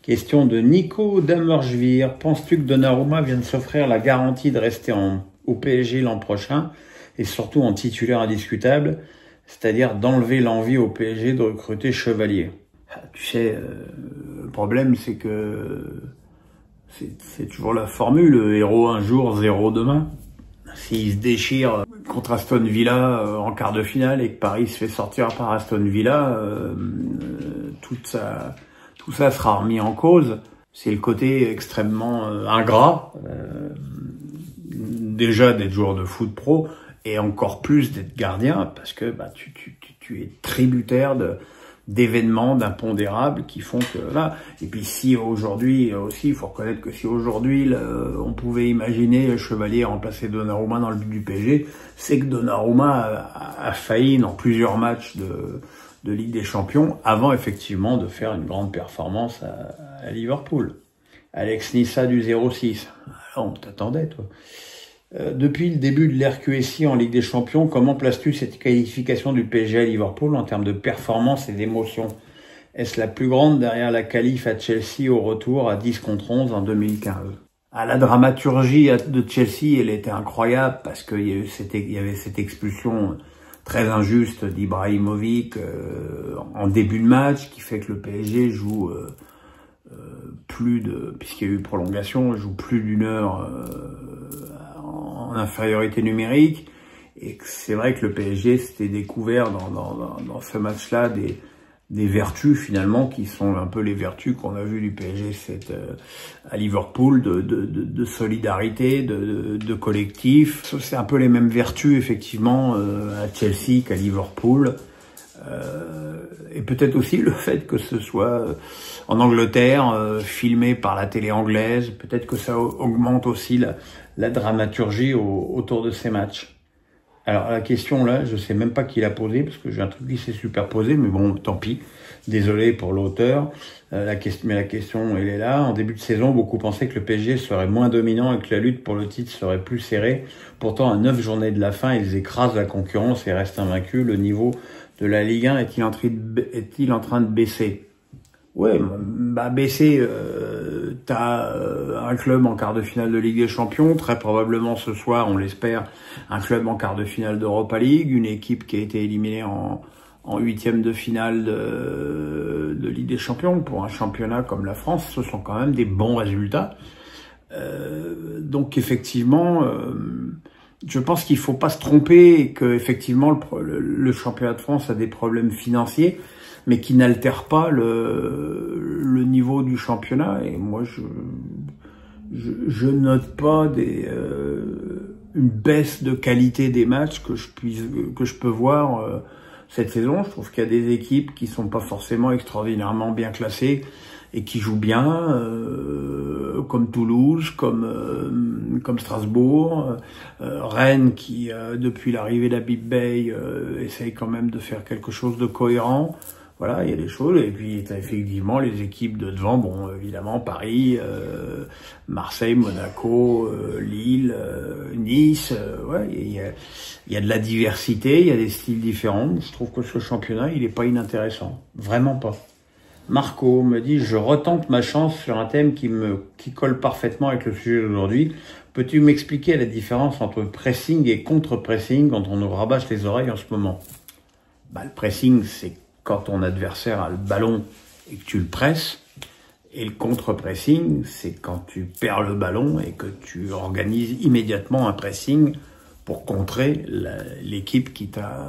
Question de Nico Damerjvir. Penses-tu que Donnarumma vient de s'offrir la garantie de rester au PSG l'an prochain et surtout en titulaire indiscutable, c'est-à-dire d'enlever l'envie au PSG de recruter Chevalier? Tu sais, le problème c'est que c'est toujours la formule, héros un jour, zéro demain. S'il se déchire contre Aston Villa en quart de finale et que Paris se fait sortir par Aston Villa, tout ça sera remis en cause. C'est le côté extrêmement ingrat, déjà d'être joueur de foot pro et encore plus d'être gardien, parce que tu es tributaire d'événements, d'impondérables qui font que là. Et puis si aujourd'hui aussi, il faut reconnaître que si aujourd'hui on pouvait imaginer Chevalier remplacer Donnarumma dans le but du PSG, c'est que Donnarumma a failli dans plusieurs matchs de Ligue des Champions avant effectivement de faire une grande performance à Liverpool. Alex Nissa du 06. Alors, on t'attendait toi. Depuis le début de l'RQSI en Ligue des Champions, comment places-tu cette qualification du PSG à Liverpool en termes de performance et d'émotion? Est-ce la plus grande derrière la qualif à Chelsea au retour à 10 contre 11 en 2015? La dramaturgie de Chelsea, elle était incroyable parce qu'il y avait cette expulsion très injuste d'Ibrahimovic en début de match qui fait que le PSG joue puisqu'il y a eu prolongation, joue plus d'une heure en infériorité numérique, et c'est vrai que le PSG s'était découvert dans ce match-là des vertus finalement qui sont un peu les vertus qu'on a vues du PSG à Liverpool, de solidarité, de collectif. C'est un peu les mêmes vertus effectivement à Chelsea qu'à Liverpool. Et peut-être aussi le fait que ce soit en Angleterre, filmé par la télé anglaise, peut-être que ça augmente aussi la dramaturgie autour de ces matchs. Alors la question là, je sais même pas qui l'a posée, parce que j'ai un truc qui s'est superposé, mais bon, tant pis. Désolé pour l'auteur, mais la question elle est là. En début de saison, beaucoup pensaient que le PSG serait moins dominant et que la lutte pour le titre serait plus serrée. Pourtant, à 9 journées de la fin, ils écrasent la concurrence et restent invaincus. Le niveau de la Ligue 1 est-il en train de baisser? Ouais, baisser, t'as un club en quart de finale de Ligue des Champions, très probablement ce soir, on l'espère, un club en quart de finale d'Europa League, une équipe qui a été éliminée en huitième de finale de Ligue des Champions. Pour un championnat comme la France, ce sont quand même des bons résultats. Donc effectivement, je pense qu'il faut pas se tromper et que effectivement le championnat de France a des problèmes financiers, mais qui n'altèrent pas le niveau du championnat. Et moi, je note pas une baisse de qualité des matchs que je peux voir cette saison. Je trouve qu'il y a des équipes qui sont pas forcément extraordinairement bien classées et qui jouent bien, comme Toulouse, comme Strasbourg, Rennes qui, depuis l'arrivée d'Habib Beye, essaye quand même de faire quelque chose de cohérent. Voilà, il y a des choses. Et puis, t'as effectivement les équipes de devant, bon, évidemment, Paris, Marseille, Monaco, Lille, Nice, ouais, il y a de la diversité, il y a des styles différents. Je trouve que ce championnat, il est pas inintéressant. Vraiment pas. Marco me dit, je retente ma chance sur un thème qui colle parfaitement avec le sujet d'aujourd'hui. Peux-tu m'expliquer la différence entre pressing et contre-pressing quand on nous rabâche les oreilles en ce moment? Le pressing, c'est quand ton adversaire a le ballon et que tu le presses. Et le contre-pressing, c'est quand tu perds le ballon et que tu organises immédiatement un pressing pour contrer l'équipe qui t'a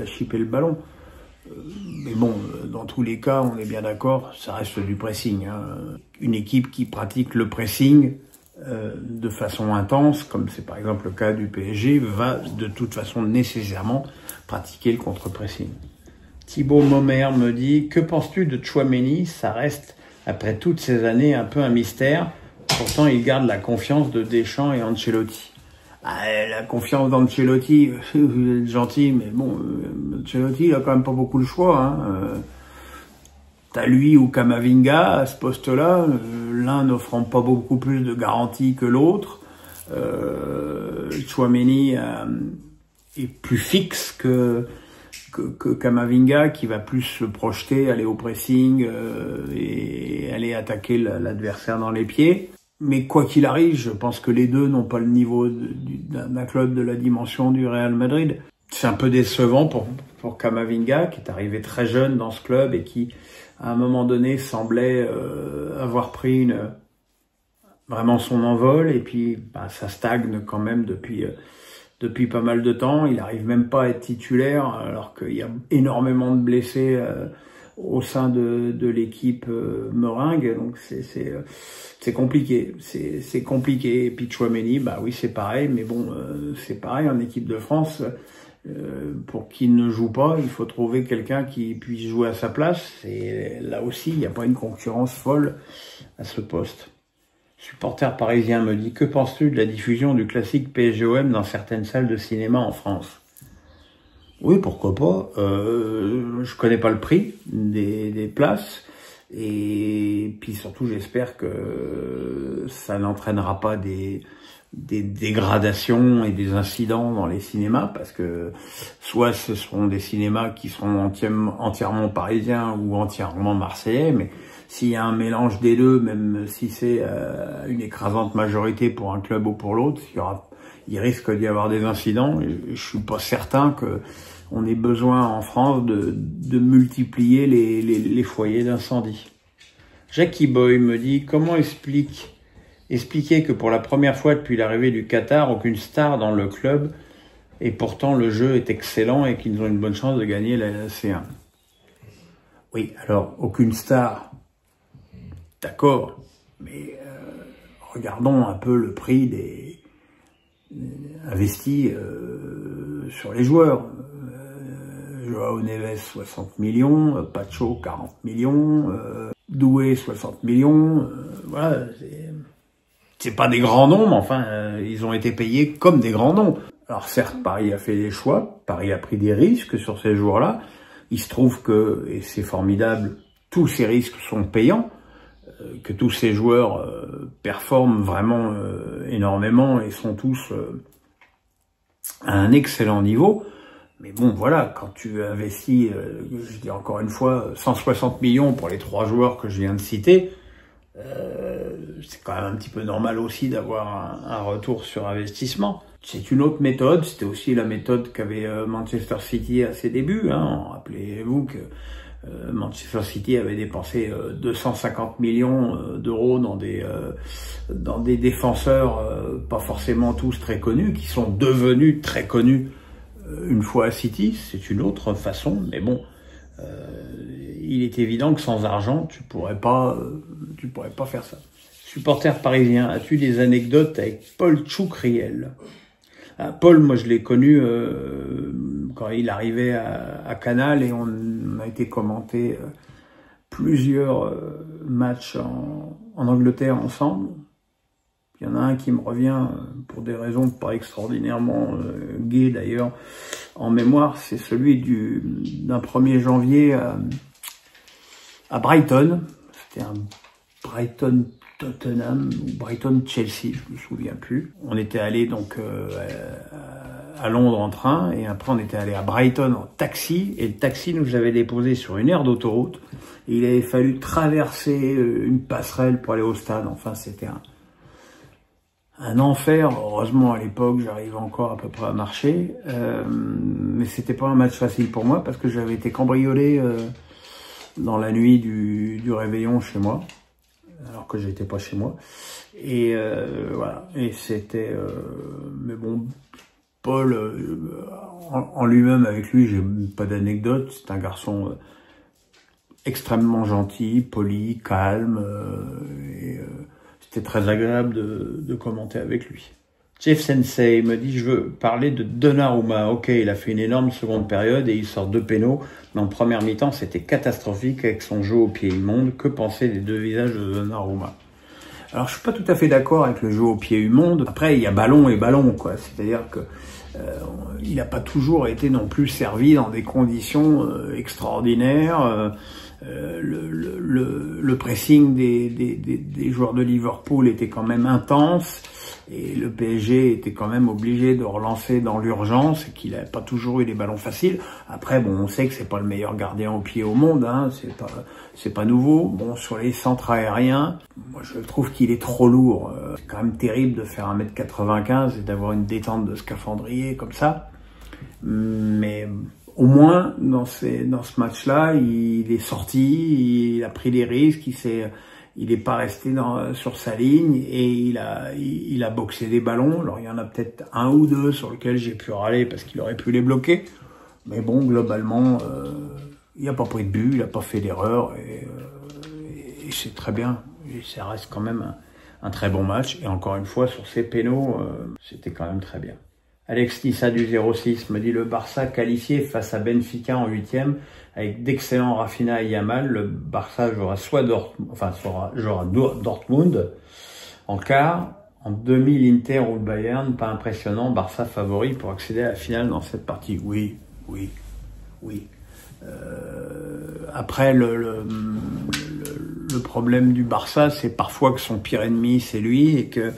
chippé le ballon. Mais bon, dans tous les cas, on est bien d'accord, ça reste du pressing. Une équipe qui pratique le pressing de façon intense, comme c'est par exemple le cas du PSG, va de toute façon nécessairement pratiquer le contre-pressing. Thibaut Momer me dit, que penses-tu de Tchouaméni? Ça reste, après toutes ces années, un peu un mystère. Pourtant, il garde la confiance de Deschamps et Ancelotti. La confiance d'Ancelotti, vous êtes gentil, mais bon, Ancelotti, il a quand même pas beaucoup le choix. T'as lui ou Camavinga à ce poste-là, l'un n'offrant pas beaucoup plus de garanties que l'autre. Tchouaméni est plus fixe que que Camavinga, qui va plus se projeter, aller au pressing et aller attaquer l'adversaire dans les pieds. Mais quoi qu'il arrive, je pense que les deux n'ont pas le niveau d'un club de la dimension du Real Madrid. C'est un peu décevant pour Camavinga, qui est arrivé très jeune dans ce club et qui, à un moment donné, semblait avoir pris vraiment son envol. Et puis, ça stagne quand même depuis pas mal de temps. Il n'arrive même pas à être titulaire, alors qu'il y a énormément de blessés au sein de l'équipe meringue. Donc c'est compliqué. C'est compliqué. Et puis Tchouaméni, oui, c'est pareil. Mais bon, c'est pareil en équipe de France. Pour qu'il ne joue pas, il faut trouver quelqu'un qui puisse jouer à sa place. Et là aussi, il n'y a pas une concurrence folle à ce poste. Supporter parisien me dit: que penses-tu de la diffusion du classique PSG-OM dans certaines salles de cinéma en France? Oui, pourquoi pas. Je connais pas le prix des places. Et puis surtout, j'espère que ça n'entraînera pas des dégradations et des incidents dans les cinémas, parce que soit ce seront des cinémas qui seront entièrement parisiens ou entièrement marseillais, mais s'il y a un mélange des deux, même si c'est une écrasante majorité pour un club ou pour l'autre, il risque d'y avoir des incidents. Et je suis pas certain que on ait besoin en France de multiplier les foyers d'incendie. Jackie Boy me dit: comment expliquer que pour la première fois depuis l'arrivée du Qatar, aucune star dans le club, et pourtant le jeu est excellent et qu'ils ont une bonne chance de gagner la C1. Oui, alors aucune star, d'accord, mais regardons un peu le prix investi sur les joueurs. Joao Neves 60 millions, Pacho 40 millions, Doué 60 millions, voilà, c'est pas des grands noms, mais enfin, ils ont été payés comme des grands noms. Alors certes, Paris a fait des choix, Paris a pris des risques sur ces joueurs-là. Il se trouve que, et c'est formidable, tous ces risques sont payants, que tous ces joueurs performent vraiment énormément et sont tous à un excellent niveau. Mais bon, voilà, quand tu investis, je dis encore une fois, 160 millions pour les 3 joueurs que je viens de citer, c'est quand même un petit peu normal aussi d'avoir un retour sur investissement. C'est une autre méthode, c'était aussi la méthode qu'avait Manchester City à ses débuts. Rappelez-vous que Manchester City avait dépensé 250 millions d'euros dans des défenseurs pas forcément tous très connus, qui sont devenus très connus une fois à City. C'est une autre façon, mais bon, il est évident que sans argent, tu pourrais pas faire ça. Supporter parisien, as-tu des anecdotes avec Paul Tchoukriel? Paul, moi je l'ai connu quand il arrivait à Canal, et on a été commenter plusieurs matchs en Angleterre ensemble. Il y en a un qui me revient pour des raisons pas extraordinairement gaies d'ailleurs en mémoire, c'est celui d'un 1er janvier à Brighton. C'était un Brighton-Tottenham ou Brighton-Chelsea, je me souviens plus. On était allé donc à Londres en train, et après on était allé à Brighton en taxi, et le taxi nous avait déposé sur une aire d'autoroute, et il avait fallu traverser une passerelle pour aller au stade. Enfin, c'était un enfer. Heureusement, à l'époque, j'arrivais encore à peu près à marcher, mais c'était pas un match facile pour moi, parce que j'avais été cambriolé dans la nuit du réveillon chez moi, alors que j'étais pas chez moi. Et voilà. Et c'était... mais bon, Paul, en lui-même, avec lui, j'ai pas d'anecdote. C'est un garçon extrêmement gentil, poli, calme, et c'était très agréable de commenter avec lui. Jeff Sensei me dit: je veux parler de Donnarumma. Ok, il a fait une énorme seconde période et il sort 2 pénaux, mais en première mi-temps, c'était catastrophique avec son jeu au pied immonde. Que penser des 2 visages de Donnarumma? Alors, je suis pas tout à fait d'accord avec le jeu au pied immonde. Après, il y a ballon et ballon, quoi. C'est-à-dire que il n'a pas toujours été non plus servi dans des conditions extraordinaires. Le pressing des joueurs de Liverpool était quand même intense et le PSG était quand même obligé de relancer dans l'urgence et qu'il n'avait pas toujours eu les ballons faciles. Après, bon, on sait que c'est pas le meilleur gardien au pied au monde, hein, c'est pas nouveau. Bon, sur les centres aériens, moi je trouve qu'il est trop lourd. C'est quand même terrible de faire 1m95 et d'avoir une détente de scaphandrier comme ça. Mais au moins, dans ce match-là, il est sorti, il a pris des risques, il est pas resté sur sa ligne et il a boxé des ballons. Alors, il y en a peut-être un ou deux sur lesquels j'ai pu râler parce qu'il aurait pu les bloquer. Mais bon, globalement, il n'a pas pris de but, il n'a pas fait d'erreur et c'est très bien. Et ça reste quand même un très bon match. Et encore une fois, sur ces pénaux, c'était quand même très bien. Alex Nissa du 06 me dit le Barça qualifié face à Benfica en 8e avec d'excellents Rafinha et Yamal. Le Barça jouera jouera Dortmund en quart. En demi, l'Inter ou le Bayern, pas impressionnant. Barça favori pour accéder à la finale dans cette partie. Oui. Après, le problème du Barça, c'est parfois que son pire ennemi, c'est lui et que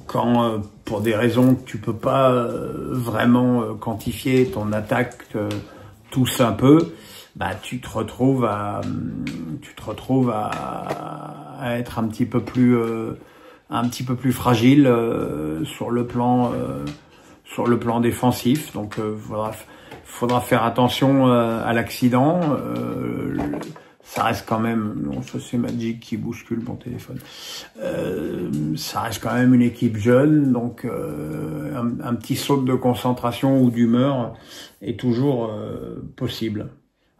quand, pour des raisons que tu peux pas vraiment quantifier, ton attaque tousse un peu, bah tu te retrouves à être un petit peu plus fragile sur le plan défensif. Donc faudra faire attention à l'accident. Ça reste quand même, non, ça c'est Magic qui bouscule mon téléphone. Ça reste quand même une équipe jeune, donc un petit saut de concentration ou d'humeur est toujours possible.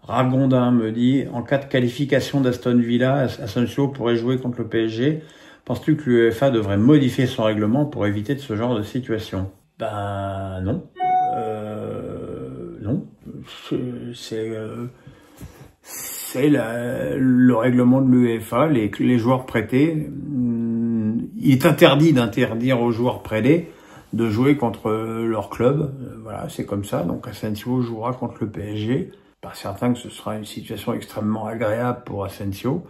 Ragondin me dit, en cas de qualification d'Aston Villa, Asensio pourrait jouer contre le PSG. Penses-tu que l'UEFA devrait modifier son règlement pour éviter de ce genre de situation? Ben non. Non. C'est le règlement de l'UEFA, les joueurs prêtés. Il est interdit d'interdire aux joueurs prêtés de jouer contre leur club. Voilà, c'est comme ça. Donc Asensio jouera contre le PSG. Pas certain que ce sera une situation extrêmement agréable pour Asensio.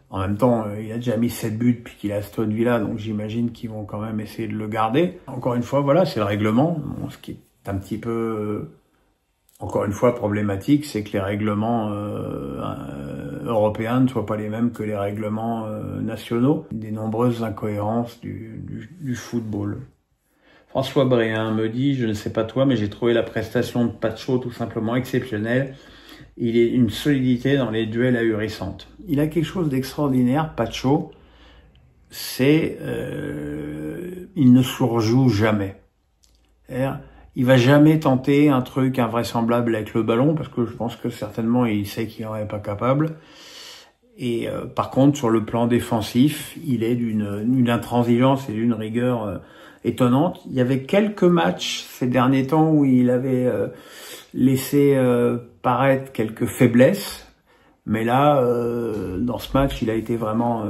En même temps, il a déjà mis 7 buts depuis qu'il est à Aston Villa, donc j'imagine qu'ils vont quand même essayer de le garder. Encore une fois, voilà, c'est le règlement. Bon, ce qui est un petit peu... Encore une fois, problématique, c'est que les règlements européens ne soient pas les mêmes que les règlements nationaux. Des nombreuses incohérences du football. François Bréhin me dit, je ne sais pas toi, mais j'ai trouvé la prestation de Pacho tout simplement exceptionnelle. Il est une solidité dans les duels ahurissantes. Il a quelque chose d'extraordinaire, Pacho, c'est il ne surjoue jamais. Il va jamais tenter un truc invraisemblable avec le ballon, parce que je pense que certainement il sait qu'il n'en est pas capable. Et par contre, sur le plan défensif, il est d'une intransigeance et d'une rigueur étonnante. Il y avait quelques matchs ces derniers temps où il avait laissé paraître quelques faiblesses, mais là, dans ce match, il a été vraiment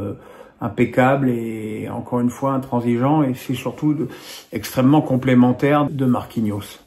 impeccable et encore une fois intransigeant, et c'est surtout extrêmement complémentaire de Marquinhos.